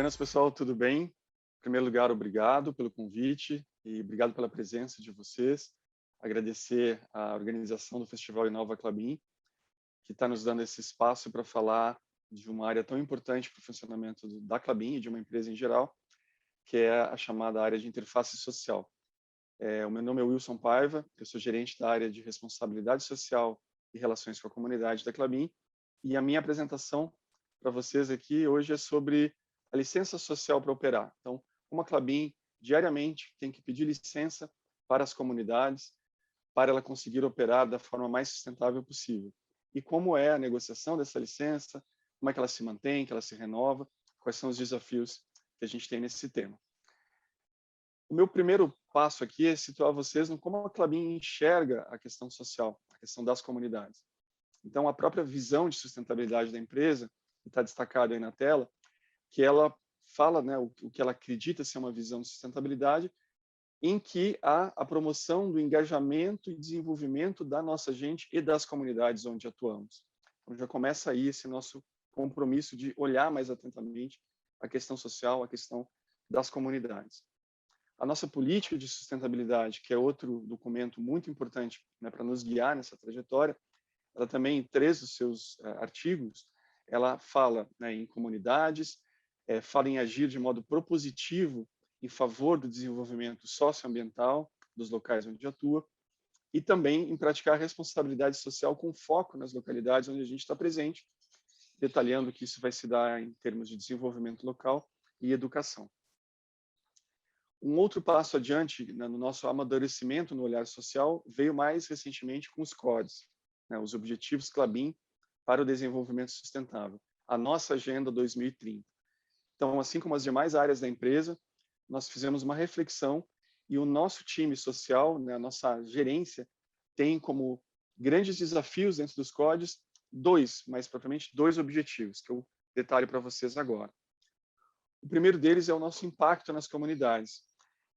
Buenas, pessoal, tudo bem? Em primeiro lugar, obrigado pelo convite e obrigado pela presença de vocês. Agradecer a organização do Festival Inova Klabin, que está nos dando esse espaço para falar de uma área tão importante para o funcionamento da Klabin e de uma empresa em geral, que é a chamada área de interface social. O meu nome é Wilson Paiva, eu sou gerente da área de responsabilidade social e relações com a comunidade da Klabin, e a minha apresentação para vocês aqui hoje é sobre a licença social para operar. Então, uma Klabin diariamente tem que pedir licença para as comunidades para ela conseguir operar da forma mais sustentável possível. E como é a negociação dessa licença, como é que ela se mantém, que ela se renova, quais são os desafios que a gente tem nesse tema. O meu primeiro passo aqui é situar vocês no como a Klabin enxerga a questão social, a questão das comunidades. Então, a própria visão de sustentabilidade da empresa, que está destacada aí na tela, que ela fala, né, o que ela acredita ser uma visão de sustentabilidade, em que há a promoção do engajamento e desenvolvimento da nossa gente e das comunidades onde atuamos. Então, já começa aí esse nosso compromisso de olhar mais atentamente a questão social, a questão das comunidades. A nossa política de sustentabilidade, que é outro documento muito importante, né, para nos guiar nessa trajetória, ela também, em 3 dos seus artigos, ela fala, né, em comunidades, fala em agir de modo propositivo em favor do desenvolvimento socioambiental dos locais onde atua e também em praticar a responsabilidade social com foco nas localidades onde a gente está presente, detalhando que isso vai se dar em termos de desenvolvimento local e educação. Um outro passo adiante, né, no nosso amadurecimento no olhar social veio mais recentemente com os CODs, né, os Objetivos Klabin para o Desenvolvimento Sustentável, a nossa Agenda 2030. Então, assim como as demais áreas da empresa, nós fizemos uma reflexão e o nosso time social, né, a nossa gerência, tem como grandes desafios dentro dos CODs mais propriamente dois objetivos, que eu detalho para vocês agora. O primeiro deles é o nosso impacto nas comunidades.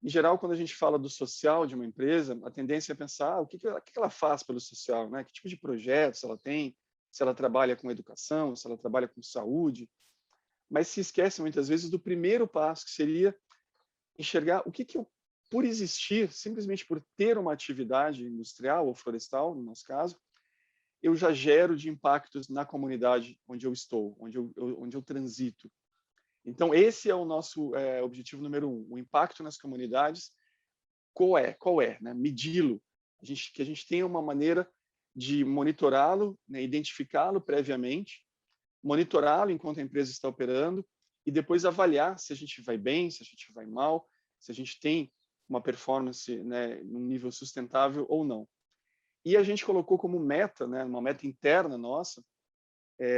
Em geral, quando a gente fala do social de uma empresa, a tendência é pensar o que ela faz pelo social, né? Que tipo de projetos ela tem, se ela trabalha com educação, se ela trabalha com saúde, mas se esquece muitas vezes do primeiro passo, que seria enxergar o que eu, por existir, simplesmente por ter uma atividade industrial ou florestal, no nosso caso, eu já gero de impactos na comunidade onde eu estou, onde eu transito. Então, esse é o nosso objetivo número 1, o impacto nas comunidades. Qual é, né? Medi-lo, que a gente tenha uma maneira de monitorá-lo, né? Identificá-lo previamente, monitorá-lo enquanto a empresa está operando e depois avaliar se a gente vai bem, se a gente vai mal, se a gente tem uma performance, né, num nível sustentável ou não. E a gente colocou como meta, né, uma meta interna nossa,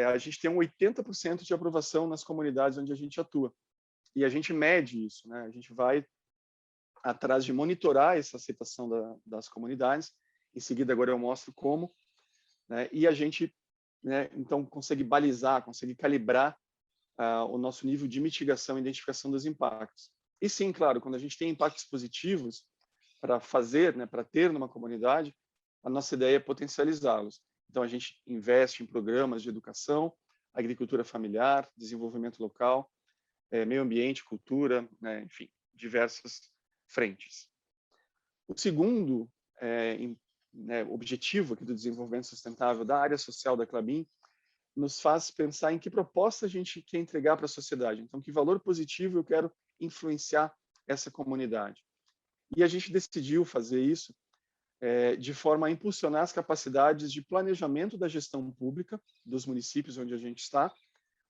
a gente tem um 80% de aprovação nas comunidades onde a gente atua. E a gente mede isso, né? A gente vai atrás de monitorar essa aceitação das comunidades. Em seguida, agora eu mostro como, né? E a gente, né, então, consegue balizar, consegue calibrar o nosso nível de mitigação e identificação dos impactos. E sim, claro, quando a gente tem impactos positivos para fazer, né, para ter numa comunidade, a nossa ideia é potencializá-los. Então, a gente investe em programas de educação, agricultura familiar, desenvolvimento local, meio ambiente, cultura, né, enfim, diversas frentes. O segundo objetivo aqui do desenvolvimento sustentável da área social da Klabin nos faz pensar em que proposta a gente quer entregar para a sociedade. Então, que valor positivo eu quero influenciar essa comunidade. E a gente decidiu fazer isso de forma a impulsionar as capacidades de planejamento da gestão pública dos municípios onde a gente está,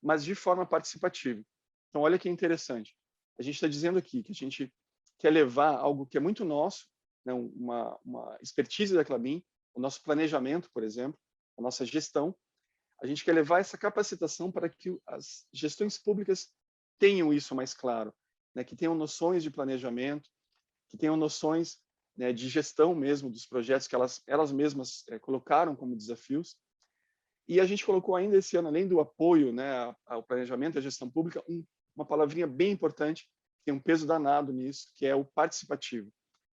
mas de forma participativa. Então, olha que interessante. A gente está dizendo aqui que a gente quer levar algo que é muito nosso, né, uma expertise da Klabin, o nosso planejamento, por exemplo, a nossa gestão. A gente quer levar essa capacitação para que as gestões públicas tenham isso mais claro, né, que tenham noções de planejamento, que tenham noções, né, de gestão mesmo dos projetos que elas mesmas colocaram como desafios. E a gente colocou ainda esse ano, além do apoio, né, ao planejamento e à gestão pública, uma palavrinha bem importante, que tem um peso danado nisso, que é o participativo.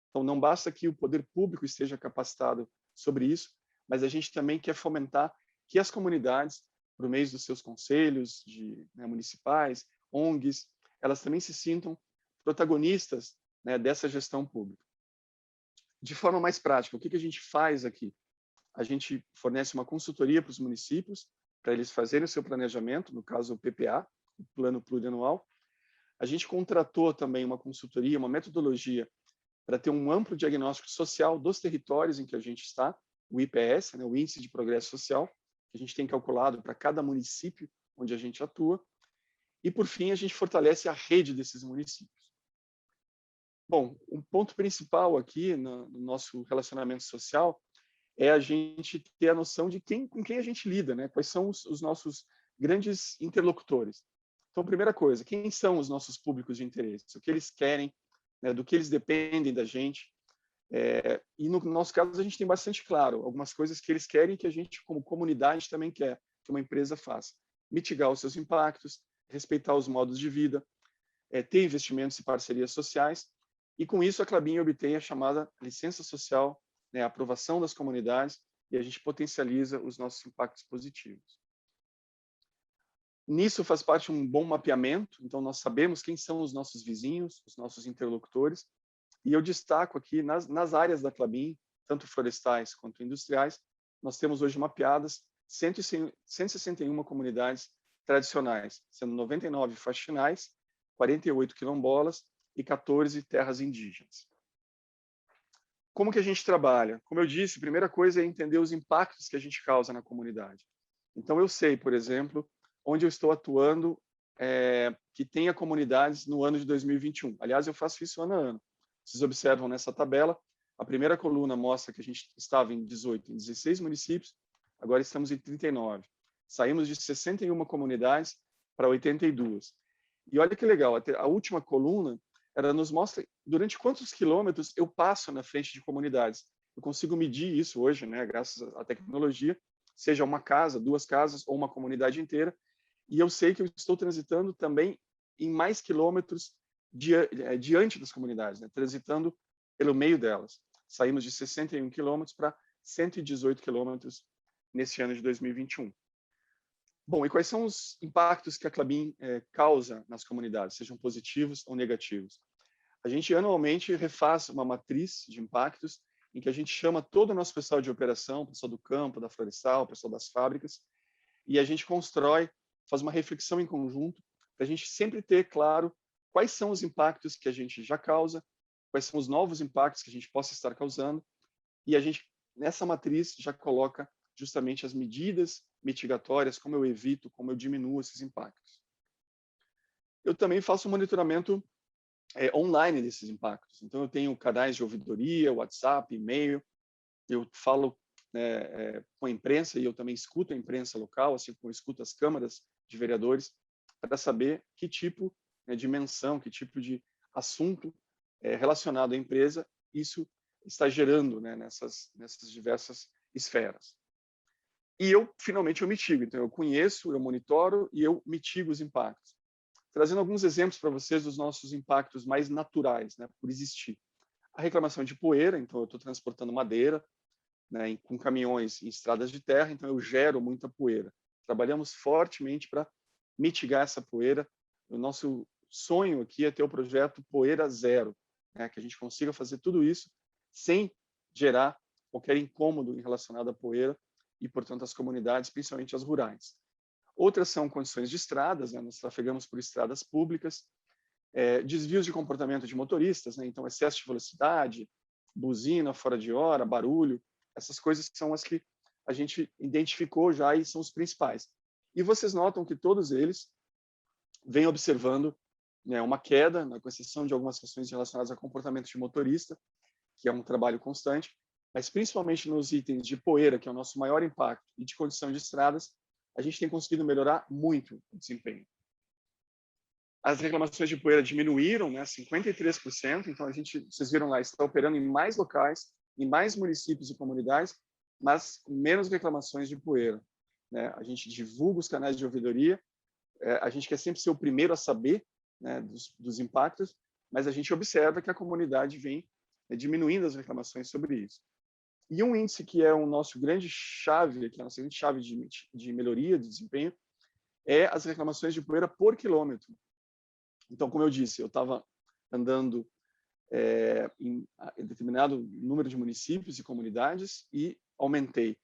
Então, não basta que o poder público esteja capacitado sobre isso, mas a gente também quer fomentar que as comunidades, por meio dos seus conselhos municipais, ONGs, elas também se sintam protagonistas, né, dessa gestão pública. De forma mais prática, o que a gente faz aqui? A gente fornece uma consultoria para os municípios, para eles fazerem o seu planejamento, no caso o PPA, o Plano Plurianual. A gente contratou também uma consultoria, uma metodologia, para ter um amplo diagnóstico social dos territórios em que a gente está, o IPS, né, o Índice de Progresso Social, que a gente tem calculado para cada município onde a gente atua. E, por fim, a gente fortalece a rede desses municípios. Bom, o ponto principal aqui no nosso relacionamento social é a gente ter a noção de com quem a gente lida, né? Quais são os nossos grandes interlocutores. Então, primeira coisa, quem são os nossos públicos de interesse? O que eles querem, né? Do que eles dependem da gente. E no nosso caso, a gente tem bastante claro algumas coisas que eles querem que a gente, como comunidade, também quer que uma empresa faça. Mitigar os seus impactos, respeitar os modos de vida, ter investimentos e parcerias sociais. E, com isso, a Klabin obtém a chamada licença social, né, a aprovação das comunidades, e a gente potencializa os nossos impactos positivos. Nisso faz parte um bom mapeamento, então nós sabemos quem são os nossos vizinhos, os nossos interlocutores, e eu destaco aqui, nas áreas da Klabin, tanto florestais quanto industriais, nós temos hoje mapeadas 161 comunidades tradicionais, sendo 99 faxinais, 48 quilombolas e 14 terras indígenas. Como que a gente trabalha? Como eu disse, a primeira coisa é entender os impactos que a gente causa na comunidade. Então, eu sei, por exemplo, onde eu estou atuando, que tenha comunidades no ano de 2021. Aliás, eu faço isso ano a ano. Vocês observam nessa tabela, a primeira coluna mostra que a gente estava em 18, em 16 municípios, agora estamos em 39. Saímos de 61 comunidades para 82. E olha que legal, a última coluna, ela nos mostra durante quantos quilômetros eu passo na frente de comunidades. Eu consigo medir isso hoje, né, graças à tecnologia, seja uma casa, 2 casas ou uma comunidade inteira, e eu sei que eu estou transitando também em mais quilômetros diante das comunidades, né, transitando pelo meio delas. Saímos de 61 quilômetros para 118 quilômetros nesse ano de 2021. Bom, e quais são os impactos que a Klabin causa nas comunidades, sejam positivos ou negativos? A gente anualmente refaz uma matriz de impactos em que a gente chama todo o nosso pessoal de operação, pessoal do campo, da florestal, pessoal das fábricas, e a gente constrói, faz uma reflexão em conjunto, para a gente sempre ter claro quais são os impactos que a gente já causa, quais são os novos impactos que a gente possa estar causando, e a gente, nessa matriz, já coloca justamente as medidas mitigatórias, como eu evito, como eu diminuo esses impactos. Eu também faço um monitoramento online desses impactos. Então, eu tenho canais de ouvidoria, WhatsApp, e-mail, eu falo com a imprensa e eu também escuto a imprensa local, assim como eu escuto as câmaras de vereadores, para saber que tipo de menção, que tipo de assunto relacionado à empresa isso está gerando, né, nessas diversas esferas. E eu, finalmente, eu mitigo. Então, eu conheço, eu monitoro e eu mitigo os impactos. Trazendo alguns exemplos para vocês dos nossos impactos mais naturais, né, por existir. A reclamação de poeira, então eu estou transportando madeira, né, com caminhões em estradas de terra, então eu gero muita poeira. Trabalhamos fortemente para mitigar essa poeira. O nosso sonho aqui é ter o projeto Poeira Zero, né, que a gente consiga fazer tudo isso sem gerar qualquer incômodo relacionado à poeira e, portanto, às comunidades, principalmente as rurais. Outras são condições de estradas, né? Nós trafegamos por estradas públicas, desvios de comportamento de motoristas, né? Então excesso de velocidade, buzina fora de hora, barulho, essas coisas são as que a gente identificou já e são os principais. E vocês notam que todos eles vêm observando, né, uma queda, com exceção de algumas questões relacionadas a comportamento de motorista, que é um trabalho constante, mas principalmente nos itens de poeira, que é o nosso maior impacto, e de condição de estradas, a gente tem conseguido melhorar muito o desempenho. As reclamações de poeira diminuíram, né, 53%, então vocês viram lá, está operando em mais locais, em mais municípios e comunidades, mas com menos reclamações de poeira, né? A gente divulga os canais de ouvidoria, a gente quer sempre ser o primeiro a saber, né, dos impactos, mas a gente observa que a comunidade vem diminuindo as reclamações sobre isso. E um índice que é o nosso grande chave, que é a nossa grande chave de melhoria de desempenho, é as reclamações de poeira por quilômetro. Então, como eu disse, eu estava andando em determinado número de municípios e comunidades e aumentei.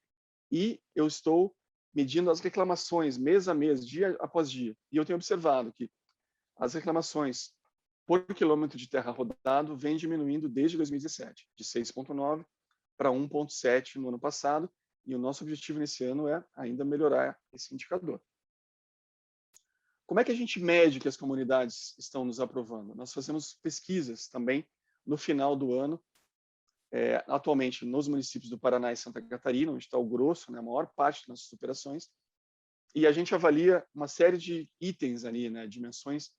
E eu estou medindo as reclamações mês a mês, dia após dia. E eu tenho observado que as reclamações por quilômetro de terra rodado vem diminuindo desde 2017, de 6,9 para 1,7 no ano passado, e o nosso objetivo nesse ano é ainda melhorar esse indicador. Como é que a gente mede que as comunidades estão nos aprovando? Nós fazemos pesquisas também no final do ano, atualmente nos municípios do Paraná e Santa Catarina, onde está o grosso, né, a maior parte das nossas operações, e a gente avalia uma série de itens ali, né, dimensões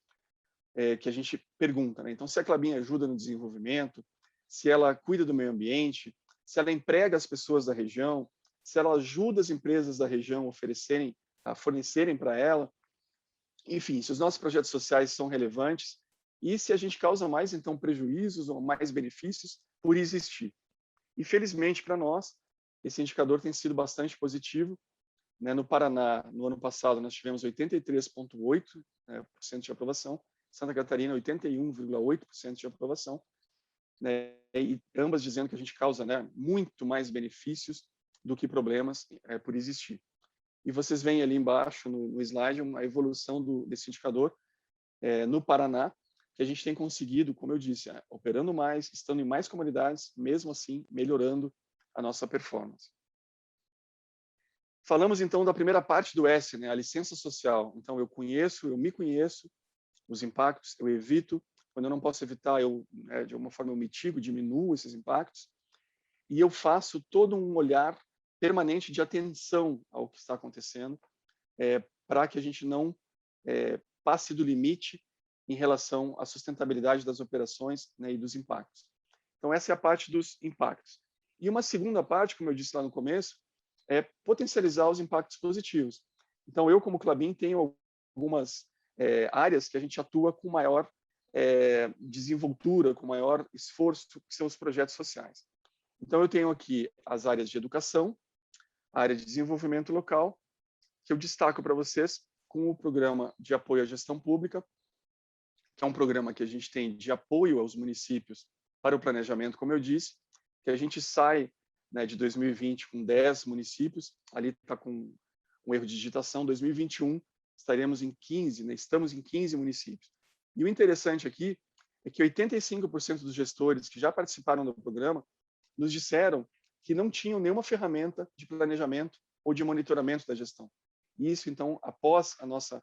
que a gente pergunta, né? Então, se a Klabin ajuda no desenvolvimento, se ela cuida do meio ambiente, se ela emprega as pessoas da região, se ela ajuda as empresas da região a fornecerem para ela, enfim, se os nossos projetos sociais são relevantes e se a gente causa mais, então, prejuízos ou mais benefícios por existir. E, felizmente, para nós, esse indicador tem sido bastante positivo. Né? No Paraná, no ano passado, nós tivemos 83,8% de aprovação, Santa Catarina, 81,8% de aprovação, né? E ambas dizendo que a gente causa, né, muito mais benefícios do que problemas por existir. E vocês veem ali embaixo no slide a evolução desse indicador no Paraná, que a gente tem conseguido, como eu disse, operando mais, estando em mais comunidades, mesmo assim melhorando a nossa performance. Falamos então da primeira parte do S, né, a licença social. Então eu me conheço, os impactos, eu evito. Quando eu não posso evitar, de alguma forma eu mitigo, diminuo esses impactos. E eu faço todo um olhar permanente de atenção ao que está acontecendo, para que a gente não passe do limite em relação à sustentabilidade das operações, né, e dos impactos. Então, essa é a parte dos impactos. E uma segunda parte, como eu disse lá no começo, é potencializar os impactos positivos. Então, eu, como Klabin, tenho algumas áreas que a gente atua com maior desenvoltura, com maior esforço, que são os projetos sociais. Então, eu tenho aqui as áreas de educação, a área de desenvolvimento local, que eu destaco para vocês com o programa de apoio à gestão pública, que é um programa que a gente tem de apoio aos municípios para o planejamento, como eu disse, que a gente sai, né, de 2020 com 10 municípios, ali está com um erro de digitação, 2021 estaremos em 15, né, estamos em 15 municípios. E o interessante aqui é que 85% dos gestores que já participaram do programa nos disseram que não tinham nenhuma ferramenta de planejamento ou de monitoramento da gestão. E isso, então, após a nossa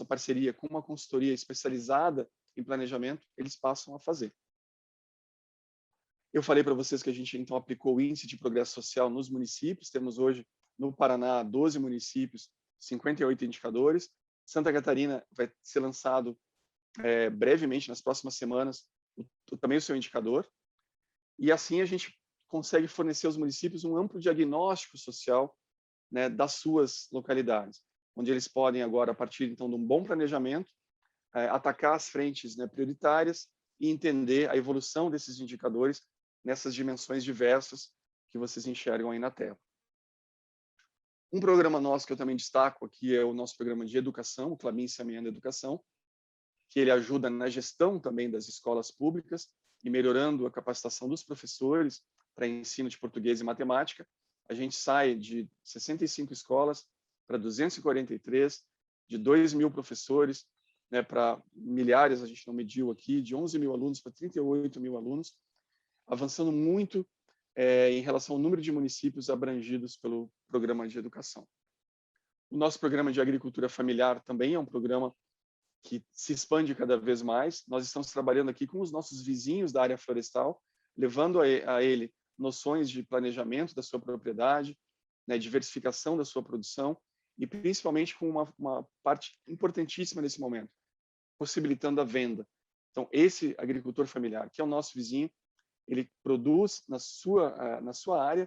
parceria com uma consultoria especializada em planejamento, eles passam a fazer. Eu falei para vocês que a gente, então, aplicou o Índice de Progresso Social nos municípios. Temos hoje, no Paraná, 12 municípios, 58 indicadores. Santa Catarina vai ser lançado brevemente, nas próximas semanas, também o seu indicador. E assim a gente consegue fornecer aos municípios um amplo diagnóstico social, né, das suas localidades, onde eles podem agora, a partir então de um bom planejamento, atacar as frentes, né, prioritárias e entender a evolução desses indicadores nessas dimensões diversas que vocês enxergam aí na tela. Um programa nosso que eu também destaco aqui é o nosso programa de educação, o Klabin Semeando Educação, que ele ajuda na gestão também das escolas públicas e melhorando a capacitação dos professores para ensino de português e matemática. A gente sai de 65 escolas para 243, de 2.000 professores, né, para milhares, a gente não mediu aqui, de 11.000 alunos para 38.000 alunos, avançando muito em relação ao número de municípios abrangidos pelo programa de educação. O nosso programa de agricultura familiar também é um programa que se expande cada vez mais. Nós estamos trabalhando aqui com os nossos vizinhos da área florestal, levando a ele noções de planejamento da sua propriedade, né, diversificação da sua produção e principalmente com uma parte importantíssima nesse momento, possibilitando a venda. Então, esse agricultor familiar, que é o nosso vizinho, ele produz na sua área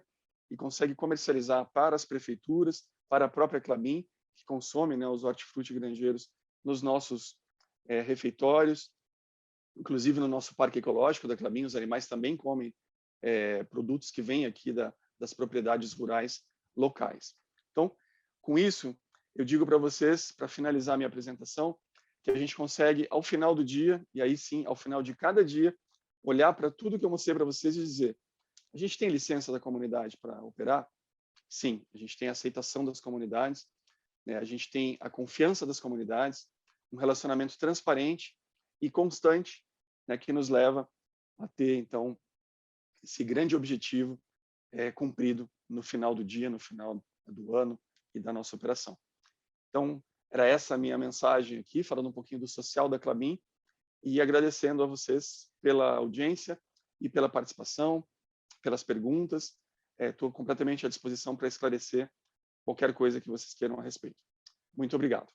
e consegue comercializar para as prefeituras, para a própria Klabin, que consome, né, os hortifruti granjeiros nos nossos refeitórios, inclusive no nosso parque ecológico da Klabin, os animais também comem produtos que vêm aqui das propriedades rurais locais. Então, com isso, eu digo para vocês, para finalizar minha apresentação, que a gente consegue, ao final do dia, e aí sim, ao final de cada dia, olhar para tudo que eu mostrei para vocês e dizer: a gente tem licença da comunidade para operar? Sim, a gente tem a aceitação das comunidades, né? A gente tem a confiança das comunidades, um relacionamento transparente e constante, né, que nos leva a ter, então, esse grande objetivo cumprido no final do dia, no final do ano e da nossa operação. Então, era essa a minha mensagem aqui, falando um pouquinho do social da Klabin e agradecendo a vocês pela audiência e pela participação, pelas perguntas. Estou completamente à disposição para esclarecer qualquer coisa que vocês queiram a respeito. Muito obrigado.